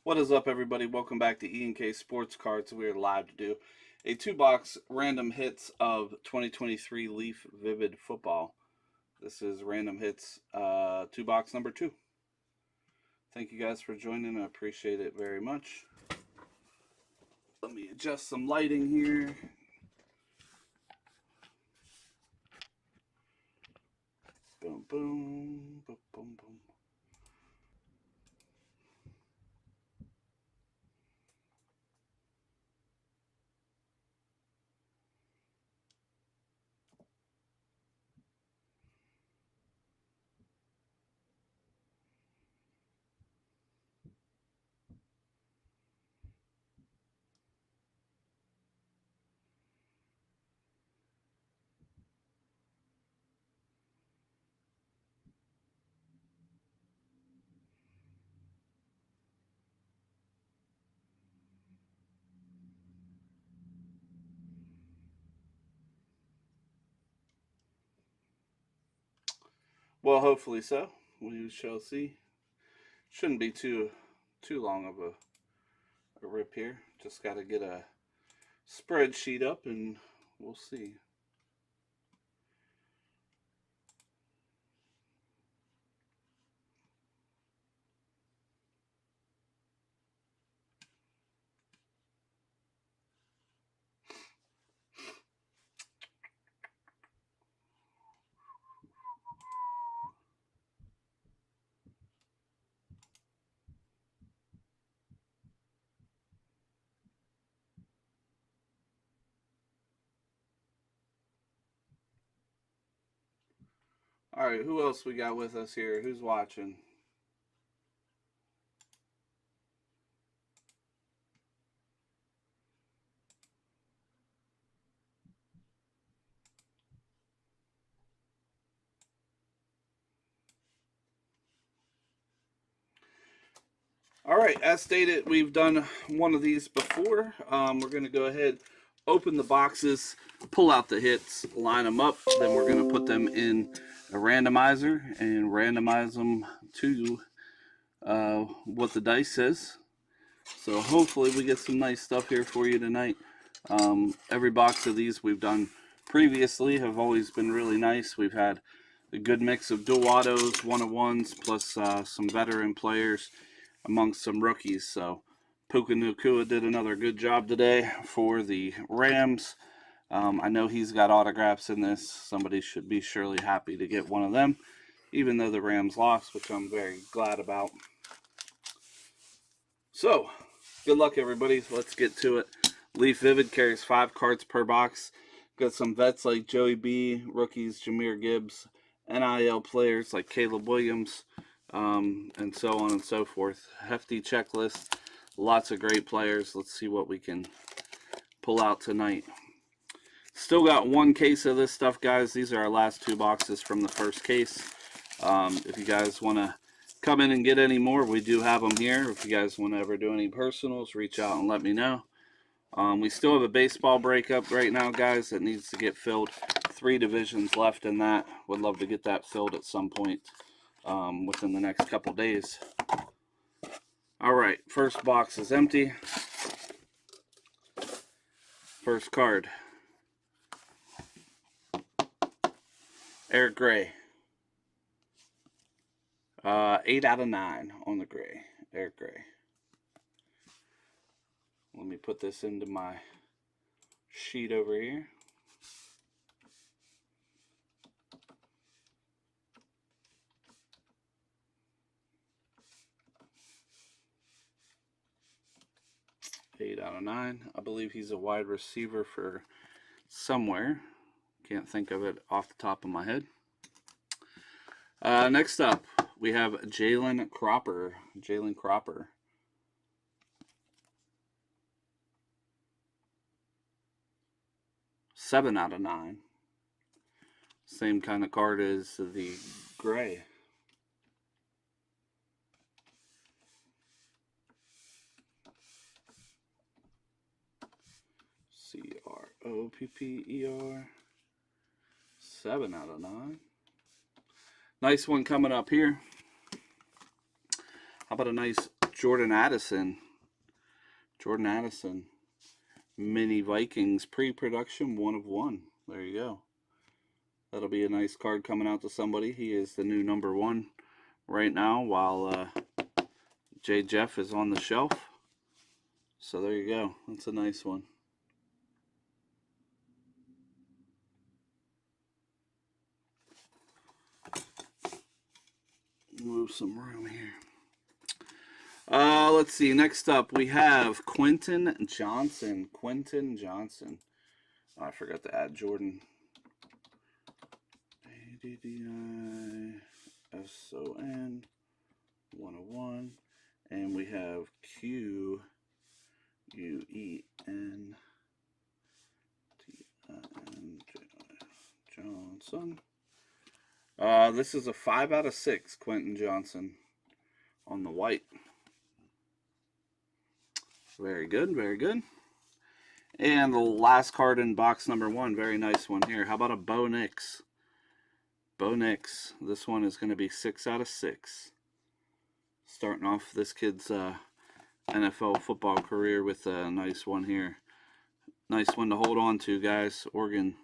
What is up, everybody? Welcome back to E&K Sports Cards. We are live to do a two-box random hits of 2023 Leaf Vivid Football. This is random hits two-box number 2. Thank you guys for joining. I appreciate it very much. Let me adjust some lighting here. Boom, boom, boom, boom, boom. Well, hopefully so. We shall see. Shouldn't be too long of a rip here. Just got to get a spreadsheet up and we'll see. All right, who else we got with us here? Who's watching? All right, as stated, we've done one of these before. We're going to go ahead, open the boxes, pull out the hits, line them up. Then we're going to put them in a randomizer and randomize them to what the dice says. So hopefully we get some nice stuff here for you tonight. Every box of these we've done previously have always been really nice. We've had a good mix of dual autos, one-of-ones, plus some veteran players amongst some rookies. So Puka Nacua did another good job today for the Rams. I know he's got autographs in this. Somebody should be surely happy to get one of them, even though the Rams lost, which I'm very glad about. So, good luck, everybody. Let's get to it. Leaf Vivid carries 5 cards per box. Got some vets like Joey B, rookies Jahmyr Gibbs, NIL players like Caleb Williams, and so on and so forth. Hefty checklist. Lots of great players. Let's see what we can pull out tonight. Still got one case of this stuff, guys. These are our last 2 boxes from the first case. If you guys want to come in and get any more, we do have them here. If you guys want to ever do any personals, reach out and let me know. We still have a baseball breakup right now, guys, that needs to get filled. 3 divisions left in that. Would love to get that filled at some point within the next couple days. All right, first box is empty. First card. Eric Gray. 8 out of 9 on the Gray. Eric Gray. Let me put this into my sheet over here. Eight out of 9. I believe he's a wide receiver for somewhere. Can't think of it off the top of my head. Next up, we have Jalen Cropper. Jalen Cropper. Seven out of 9. Same kind of card as the Gray. Cropper. 7 out of 9. Nice one coming up here. How about a nice Jordan Addison. Jordan Addison. Mini Vikings pre-production 1/1. There you go. That'll be a nice card coming out to somebody. He is the new #1 right now while J. Jeff is on the shelf. So there you go. That's a nice one. Move some room here. Let's see. Next up, we have Quentin Johnson. Quentin Johnson. Oh, I forgot to add Jordan. ADDISON 1/1. And we have QUENTIN Johnson. This is a 5/6, Quentin Johnson on the white. Very good, very good. And the last card in box #1, very nice one here. How about a Bo Nix? Bo Nix. This one is going to be 6/6. Starting off this kid's NFL football career with a nice one here. Nice one to hold on to, guys. Oregon.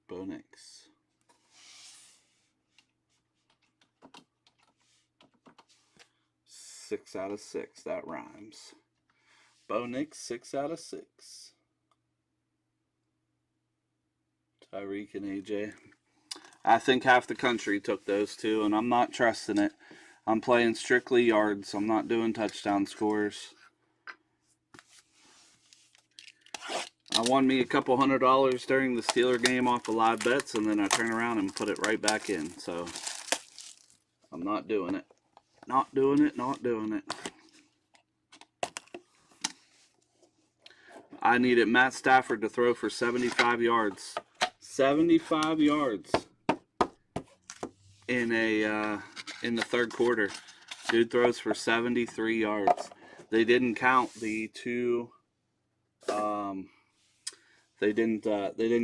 Bo Nix. "6/6. That rhymes. Bo Nix, 6/6. Tyreek and AJ. I think half the country took those two, and I'm not trusting it. I'm playing strictly yards. I'm not doing touchdown scores. I won me a couple $100 during the Steeler game off of live bets, and then I turn around and put it right back in. So I'm not doing it. Not doing it, not doing it. I needed Matt Stafford to throw for 75 yards. 75 yards in the third quarter. Dude throws for 73 yards. They didn't count the two. They didn't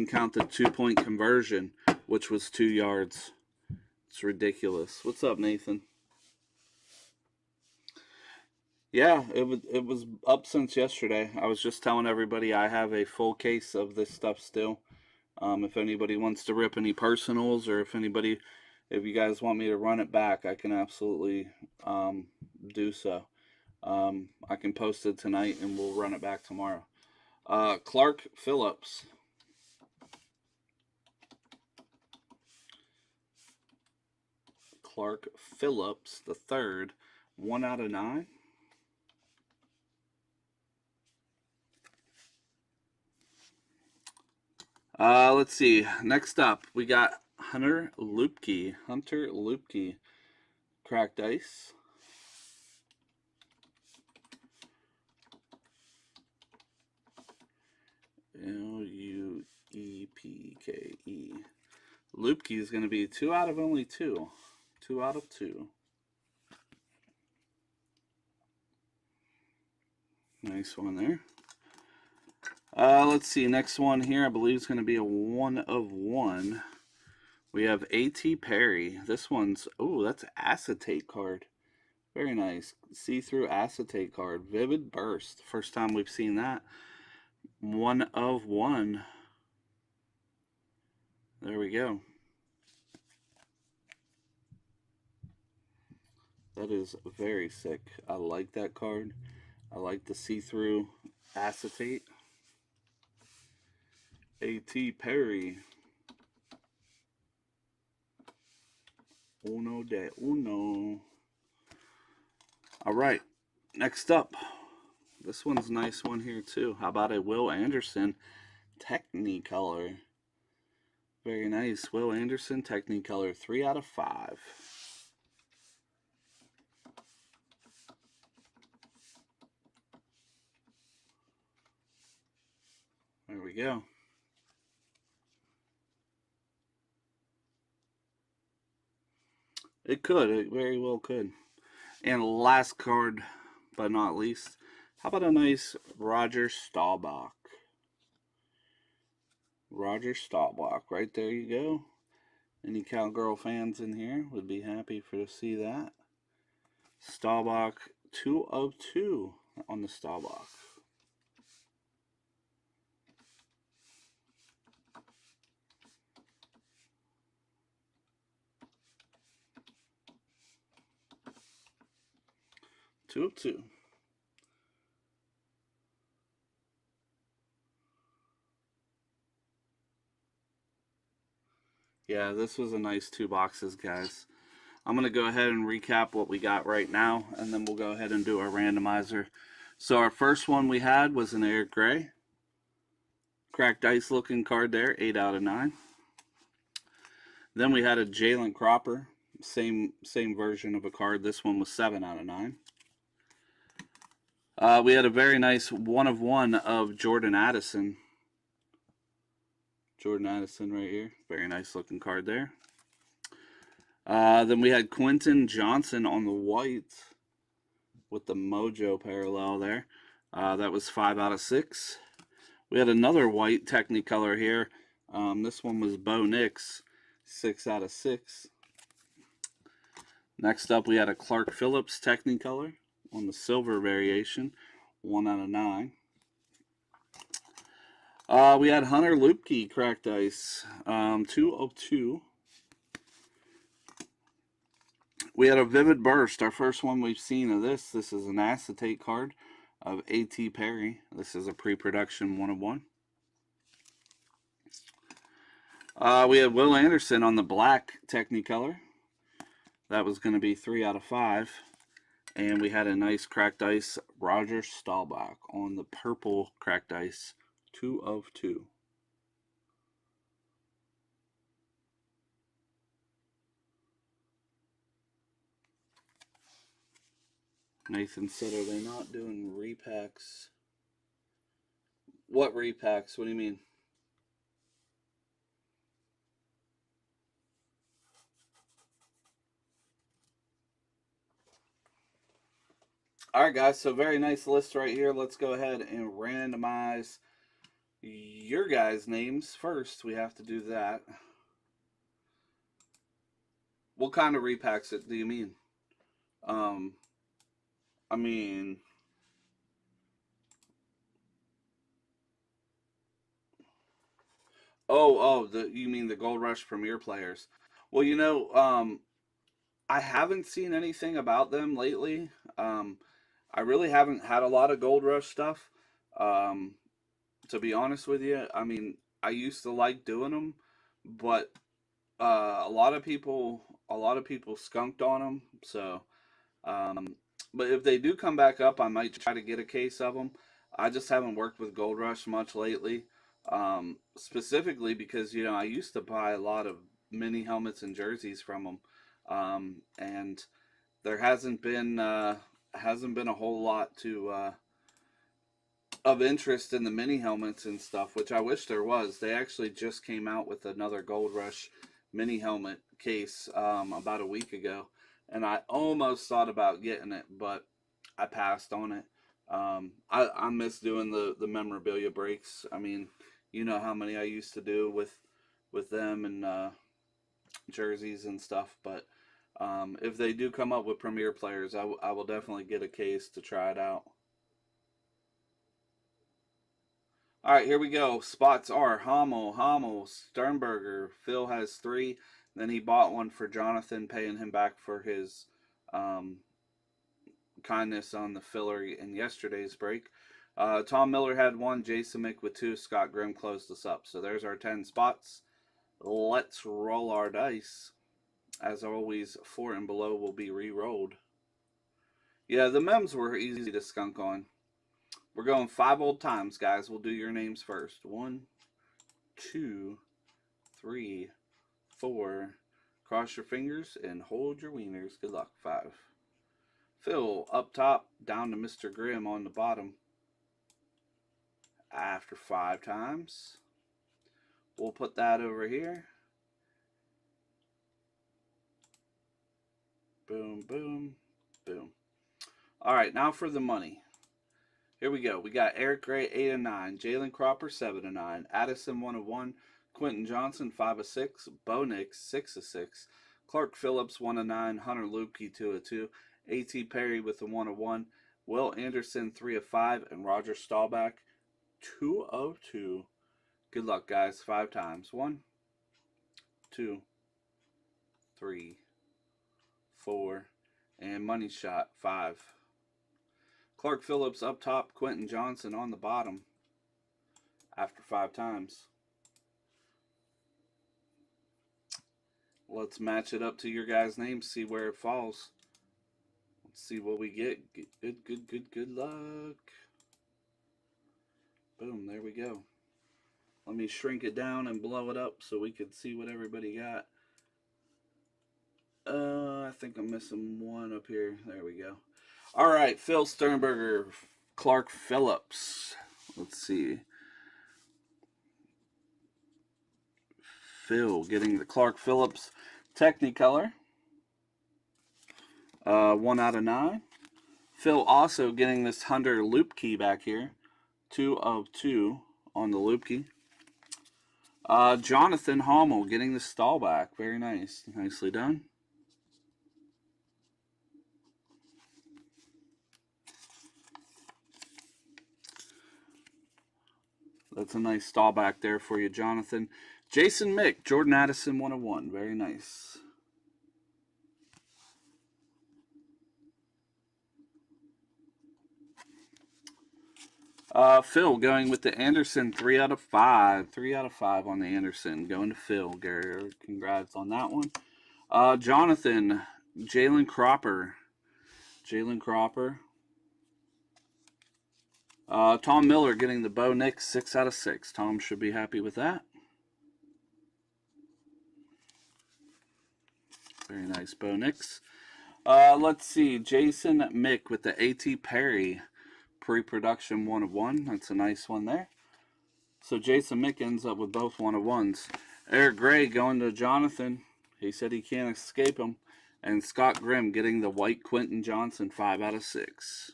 count the 2-point conversion, which was 2 yards. It's ridiculous. What's up, Nathan? Yeah, it was up since yesterday. I was just telling everybody I have a full case of this stuff still. If anybody wants to rip any personals, or if you guys want me to run it back, I can absolutely do so. I can post it tonight and we'll run it back tomorrow. Clark Phillips. Clark Phillips, the third, 1/9. Let's see. Next up, we got Hunter Luepke. Hunter Luepke. Cracked ice. Luepke. Luepke is going to be 2 out of only 2. 2 out of 2. Nice one there. Let's see. Next one here, I believe is going to be a 1/1. We have A.T. Perry. This one's, oh, that's an acetate card. Very nice. See-through acetate card. Vivid Burst. First time we've seen that. 1/1. There we go. That is very sick. I like that card. I like the see-through acetate. A.T. Perry. Uno de uno. All right. Next up. This one's a nice one here too. How about a Will Anderson Technicolor? Very nice. Will Anderson Technicolor, 3/5. There we go. It could. It very well could. And last card, but not least, how about a nice Roger Staubach? Roger Staubach. Right there you go. Any Cowgirl fans in here would be happy to see that. Staubach 202 on the Staubach. Two of two. Yeah, this was a nice 2 boxes, guys. I'm going to go ahead and recap what we got right now, and then we'll go ahead and do our randomizer. So our first one we had was an Eric Gray. Cracked ice looking card there, 8 out of 9. Then we had a Jalen Cropper, same version of a card. This one was 7 out of 9. We had a very nice 1 of 1 of Jordan Addison. Jordan Addison right here. Very nice looking card there. Then we had Quentin Johnson on the white with the Mojo parallel there. That was 5 out of 6. We had another white Technicolor here. This one was Bo Nix, 6 out of 6. Next up, we had a Clark Phillips Technicolor on the silver variation, 1 out of 9. We had Hunter Luepke cracked ice, 2 of 2. We had a Vivid Burst, our first one we've seen of this. This is an acetate card of A.T. Perry. This is a pre-production 1 of 1. We had Will Anderson on the black Technicolor. That was going to be 3 out of 5. And we had a nice cracked ice Roger Staubach on the purple cracked ice, 2 of 2. Nathan said, are they not doing repacks? What repacks? What do you mean? Alright guys, so very nice list right here. Let's go ahead and randomize your guys' names first. We have to do that. What kind of repacks do you mean? I mean, you mean the Gold Rush Premier players? Well, I haven't seen anything about them lately. I really haven't had a lot of Gold Rush stuff. Um, to be honest with you, I mean, I used to like doing them, but a lot of people skunked on them. So, um, but if they do come back up, I might try to get a case of them. I just haven't worked with Gold Rush much lately, specifically because I used to buy a lot of mini helmets and jerseys from them, and there hasn't been a whole lot to of interest in the mini helmets and stuff, which I wish there was. They actually just came out with another Gold Rush mini helmet case about a week ago, and I almost thought about getting it, but I passed on it. I miss doing the memorabilia breaks. I mean, you know how many I used to do with them and jerseys and stuff. But if they do come up with premier players, I will definitely get a case to try it out. All right, here we go. Spots are Hummel, Sternberger. Phil has 3. Then he bought one for Jonathan, paying him back for his um, kindness on the filler in yesterday's break. Tom Miller had 1, Jason Mick with 2, Scott Grimm closed us up. So there's our 10 spots. Let's roll our dice. As always, 4 and below will be re-rolled. Yeah, the mems were easy to skunk on. We're going 5 old times, guys. We'll do your names first. 1, 2, 3, 4. Cross your fingers and hold your wieners. Good luck. 5. Phil up top, down to Mr. Grimm on the bottom. After 5 times, we'll put that over here. Boom, boom, boom. All right, now for the money. Here we go. We got Eric Gray 8 of 9, Jalen Cropper 7 of 9, Addison 1 of 1, Quentin Johnson 5 of 6, Bo Nix 6 of 6, Clark Phillips 1 of 9, Hunter Luepke 2 of 2, A.T. Perry with the 1/1. Will Anderson 3/5. And Roger Staubach 2/2. Good luck, guys. 5 times. 1, 2, 3, 4. And money shot 5. Clark Phillips up top. Quentin Johnson on the bottom after 5 times. Let's match it up to your guys' names, see where it falls. Let's see what we get. Good luck. Boom, there we go. Let me shrink it down and blow it up so we can see what everybody got. I think I'm missing one up here. There we go. All right, Phil Sternberger, Clark Phillips. Let's see. Phil getting the Clark Phillips Technicolor. 1/9. Phil also getting this Hunter loop key back here. 2/2 on the loop key. Jonathan Hommel getting the Staubach. Very nice. Nicely done. That's a nice Staubach there for you, Jonathan. Jason Mick, Jordan Addison 1/1. Very nice. Phil going with the Anderson 3/5. 3/5 on the Anderson. Going to Phil. Gary, congrats on that one. Jonathan, Jalen Cropper. Jalen Cropper. Tom Miller getting the Bo Nix 6/6. Tom should be happy with that. Very nice, Bo Nix. Let's see. Jason Mick with the A.T. Perry pre-production 1/1. That's a nice one there. So Jason Mick ends up with both 1/1s. Eric Gray going to Jonathan. He said he can't escape him. And Scott Grimm getting the white Quentin Johnson 5/6.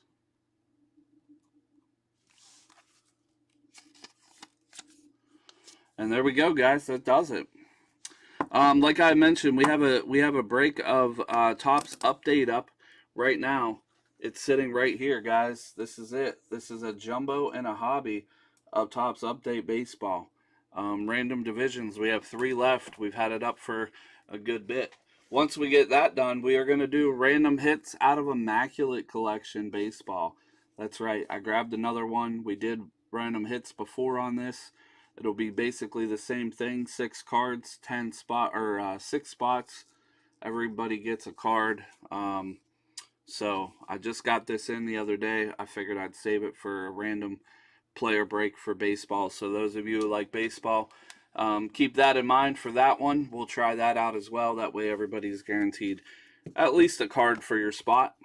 And there we go, guys. That does it. Like I mentioned, we have a break of Topps Update up right now. It's sitting right here, guys. This is it. This is a jumbo and a hobby of Topps Update Baseball. Random divisions. We have 3 left. We've had it up for a good bit. Once we get that done, we are going to do random hits out of Immaculate Collection Baseball. That's right. I grabbed another one. We did random hits before on this. It'll be basically the same thing. 6 cards, 6 spots. Everybody gets a card. So I just got this in the other day. I figured I'd save it for a random player break for baseball. So those of you who like baseball, keep that in mind for that one. We'll try that out as well. That way everybody's guaranteed at least a card for your spot.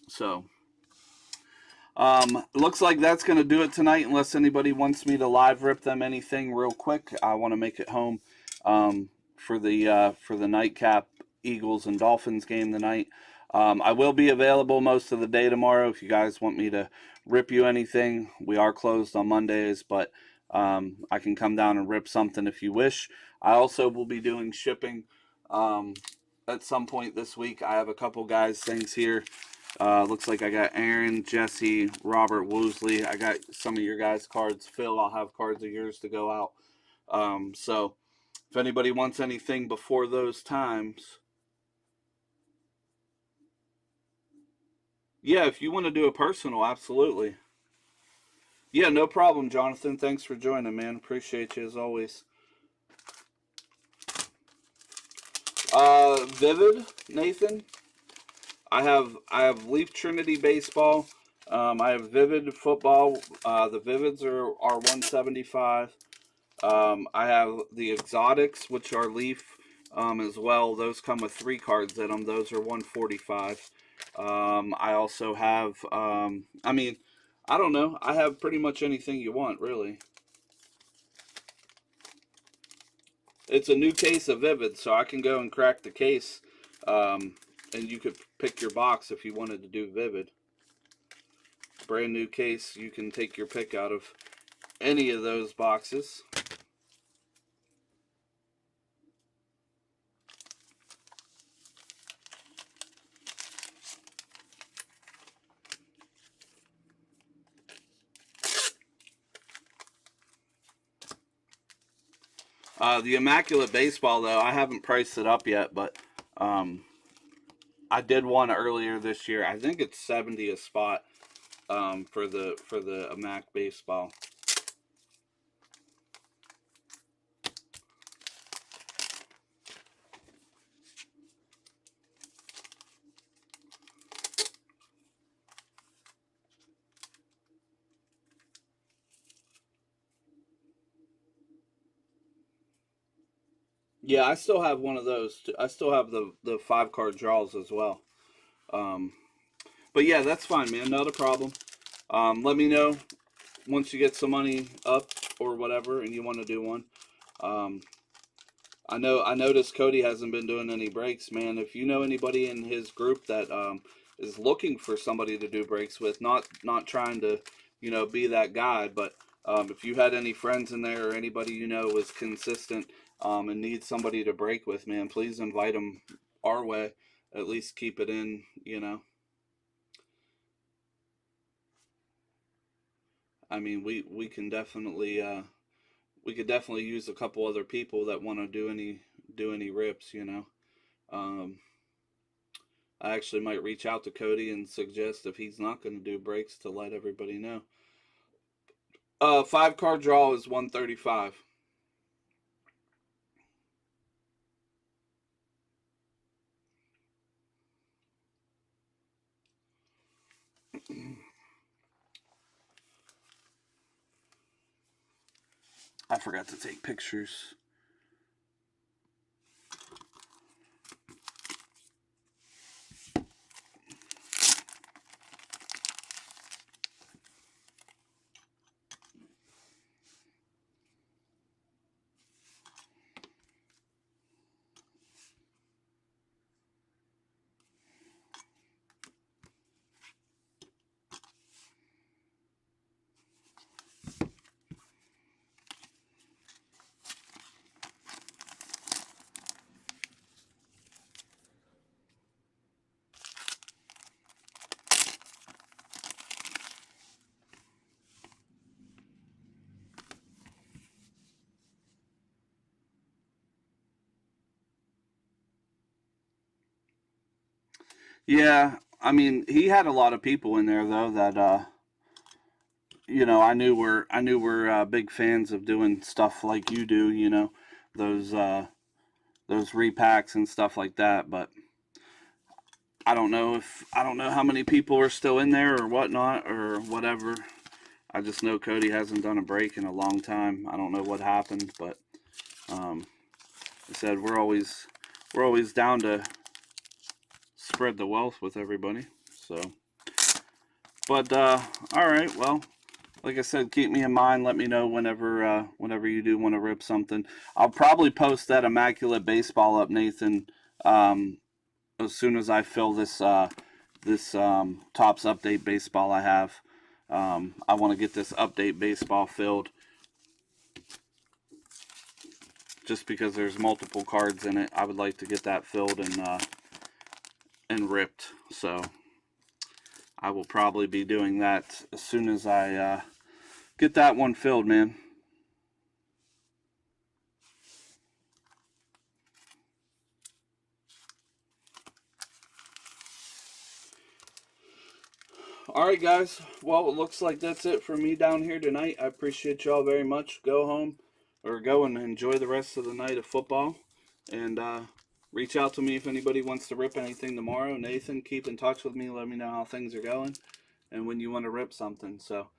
So looks like that's going to do it tonight, unless anybody wants me to live rip them anything real quick. I want to make it home for the nightcap Eagles and Dolphins game tonight. I will be available most of the day tomorrow if you guys want me to rip you anything. We are closed on Mondays, but I can come down and rip something if you wish. I also will be doing shipping at some point this week. I have a couple guys things here. Looks like I got Aaron, Jesse, Robert, Woosley. I got some of your guys' cards. Phil, I'll have cards of yours to go out. So if anybody wants anything before those times, yeah, if you want to do a personal, absolutely. Yeah, no problem, Jonathan. Thanks for joining, man. Appreciate you as always. Vivid, Nathan. I have Leaf Trinity baseball. I have Vivid football. The Vivids are 175. I have the Exotics, which are Leaf as well. Those come with 3 cards in them. Those are 145. I also have, I mean, I don't know. I have pretty much anything you want, really. It's a new case of Vivid, so I can go and crack the case. And you could pick your box if you wanted to do Vivid. Brand new case, you can take your pick out of any of those boxes. The Immaculate Baseball, though, I haven't priced it up yet, but I did one earlier this year. I think it's 70 a spot for the Immac Baseball. Yeah, I still have one of those. I still have the 5 card draws as well. Um, but yeah, that's fine, man. Not a problem. Let me know once you get some money up or whatever, and you want to do one. Um, I noticed Cody hasn't been doing any breaks, man. If you know anybody in his group that is looking for somebody to do breaks with, not trying to, be that guy, but if you had any friends in there or anybody you know is consistent and needs somebody to break with, man, please invite them our way. At least keep it in. I mean, we can definitely we could definitely use a couple other people that want to do any rips. Um, I actually might reach out to Cody and suggest if he's not going to do breaks to let everybody know. 5 card draw is 135. I forgot to take pictures. Yeah, I mean, he had a lot of people in there though that I knew were big fans of doing stuff like you do. Those those repacks and stuff like that. But I don't know how many people are still in there or whatnot or whatever. I just know Cody hasn't done a break in a long time. I don't know what happened, but um, I said we're always down to spread the wealth with everybody. So, but all right, well, like I said, keep me in mind. Let me know whenever you do want to rip something. I'll probably post that Immaculate Baseball up, Nathan, um, as soon as I fill this Topps Update Baseball I have. I want to get this Update Baseball filled just because there's multiple cards in it. I would like to get that filled and ripped. So I will probably be doing that as soon as I get that one filled, man. All right, guys. Well, it looks like that's it for me down here tonight. I appreciate y'all very much. Go home or go and enjoy the rest of the night of football. And reach out to me if anybody wants to rip anything tomorrow. Nathan, keep in touch with me. Let me know how things are going and when you want to rip something. So